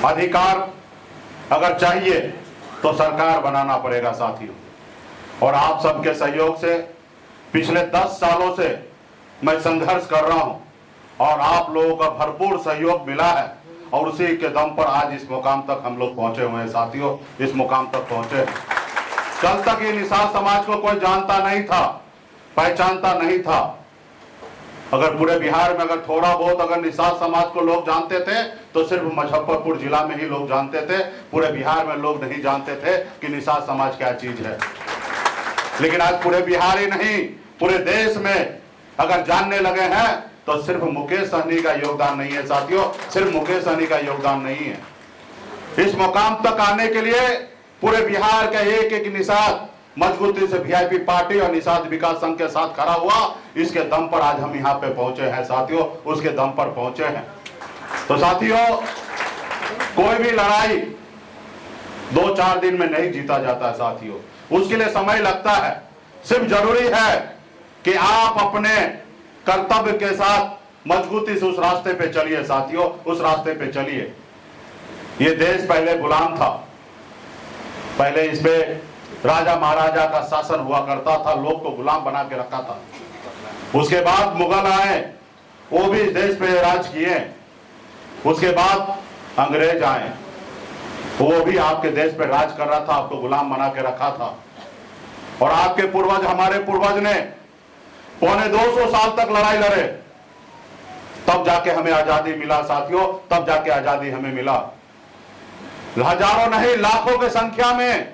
अधिकार अगर चाहिए तो सरकार बनाना पड़ेगा साथियों। और आप सबके सहयोग से पिछले 10 सालों से मैं संघर्ष कर रहा हूं और आप लोगों का भरपूर सहयोग मिला है और उसी के दम पर आज इस मुकाम तक हम लोग पहुंचे हुए हैं साथियों, इस मुकाम तक पहुंचे हैं। कल तक ये निषाद समाज को कोई जानता नहीं था, पहचानता नहीं था। अगर पूरे बिहार में अगर थोड़ा बहुत अगर निषाद समाज को लोग जानते थे तो सिर्फ मुजफ्फरपुर जिला में ही लोग जानते थे, पूरे बिहार में लोग नहीं जानते थे कि निषाद समाज क्या चीज है। लेकिन आज पूरे बिहार ही नहीं पूरे देश में अगर जानने लगे हैं तो सिर्फ मुकेश सहनी का योगदान नहीं है साथियों, सिर्फ मुकेश सहनी का योगदान नहीं है। इस मुकाम तक आने के लिए पूरे बिहार का एक एक निषाद मजबूती से वीआईपी पार्टी और निषाद विकास संघ के साथ खड़ा हुआ, इसके दम पर आज हम यहाँ पे पहुंचे हैं साथियों, उसके दम पर पहुंचे हैं। तो साथियों, कोई भी लड़ाई 2-4 दिन में नहीं जीता जाता है साथियों, उसके लिए समय लगता है। सिर्फ जरूरी है कि आप अपने कर्तव्य के साथ मजबूती से उस रास्ते पे चलिए साथियों, उस रास्ते पे चलिए। ये देश पहले गुलाम था, पहले इसमें राजा महाराजा का शासन हुआ करता था, लोग को गुलाम बना के रखा था। उसके बाद मुगल आए, वो भी इस देश पे राज किए। उसके बाद अंग्रेज आए, वो भी आपके देश पे राज कर रहा था, आपको गुलाम बना के रखा था। और आपके पूर्वज, हमारे पूर्वज ने 250 साल तक लड़ाई लड़े, तब जाके हमें आजादी मिला साथियों, तब जाके आजादी हमें मिला। हजारों नहीं लाखों की संख्या में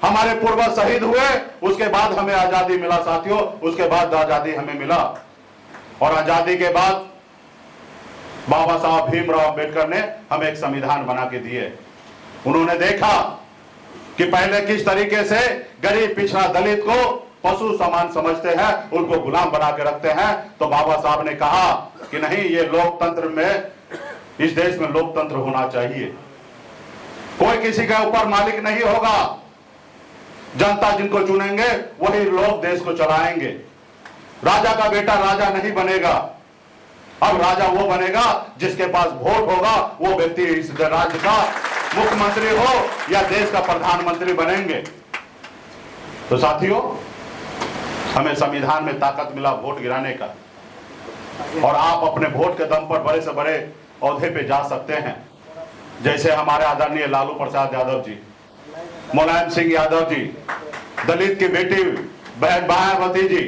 हमारे पूर्वज शहीद हुए, उसके बाद हमें आजादी मिला साथियों, उसके बाद आजादी हमें मिला। और आजादी के बाद बाबा साहब भीमराव अंबेडकर ने हमें एक संविधान बना के दिए। उन्होंने देखा कि पहले किस तरीके से गरीब पिछड़ा दलित को पशु समान समझते हैं, उनको गुलाम बना के रखते हैं। तो बाबा साहब ने कहा कि नहीं, ये लोकतंत्र में, इस देश में लोकतंत्र होना चाहिए। कोई किसी के ऊपर मालिक नहीं होगा, जनता जिनको चुनेंगे वही लोग देश को चलाएंगे। राजा का बेटा राजा नहीं बनेगा, अब राजा वो बनेगा जिसके पास वोट होगा, वो व्यक्ति इस राज्य का मुख्यमंत्री हो या देश का प्रधानमंत्री बनेंगे। तो साथियों, हमें संविधान में ताकत मिला वोट गिराने का, और आप अपने वोट के दम पर बड़े से बड़े ओहदे पे जा सकते हैं। जैसे हमारे आदरणीय लालू प्रसाद यादव जी, मुलायम सिंह यादव जी, दलित की बेटी बहन मायावती जी,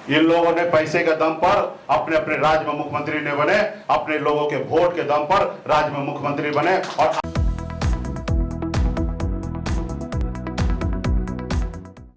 इन लोगों ने पैसे के दम पर अपने अपने राज्य में मुख्यमंत्री ने बने, अपने लोगों के वोट के दम पर राज्य में मुख्यमंत्री बने। और